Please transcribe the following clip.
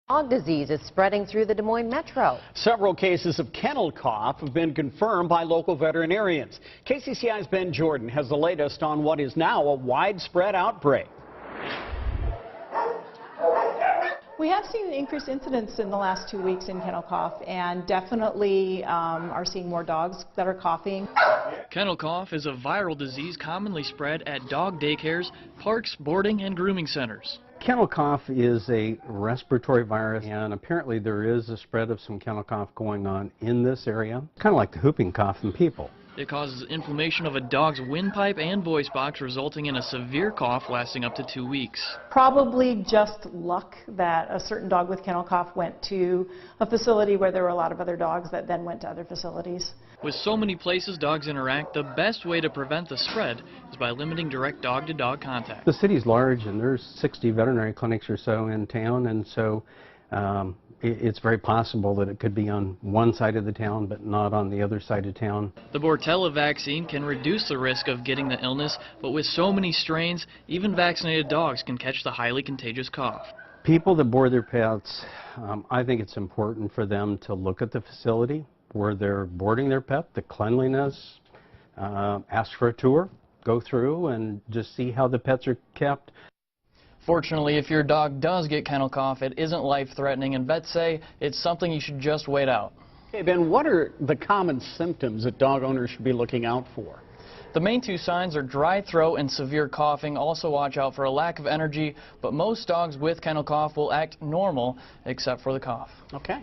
Dog disease is spreading through the Des Moines metro. Several cases of kennel cough have been confirmed by local veterinarians. KCCI's Ben Jordan has the latest on what is now a widespread outbreak. We have seen increased incidence in the last 2 weeks in kennel cough, and definitely are seeing more dogs that are coughing. Kennel cough is a viral disease commonly spread at dog daycares, parks, boarding, and grooming centers. Kennel cough is a respiratory virus, and apparently there is a spread of some kennel cough going on in this area, kind of like the whooping cough in people. It causes inflammation of a dog's windpipe and voice box, resulting in a severe cough lasting up to 2 weeks. Probably just luck that a certain dog with kennel cough went to a facility where there were a lot of other dogs that then went to other facilities. With so many places dogs interact, the best way to prevent the spread is by limiting direct dog-to-dog contact. The city's large, and there's 60 veterinary clinics or so in town, and so it's very possible that it could be on one side of the town but not on the other side of town. The Bortella vaccine can reduce the risk of getting the illness, but with so many strains, even vaccinated dogs can catch the highly contagious cough. People that board their pets, I think it's important for them to look at the facility where they're boarding their pet, the cleanliness, ask for a tour, go through and just see how the pets are kept. Fortunately, if your dog does get kennel cough, it isn't life-threatening, and vets say it's something you should just wait out. Okay, Ben, what are the common symptoms that dog owners should be looking out for? The main two signs are dry throat and severe coughing. Also watch out for a lack of energy, but most dogs with kennel cough will act normal except for the cough. Okay.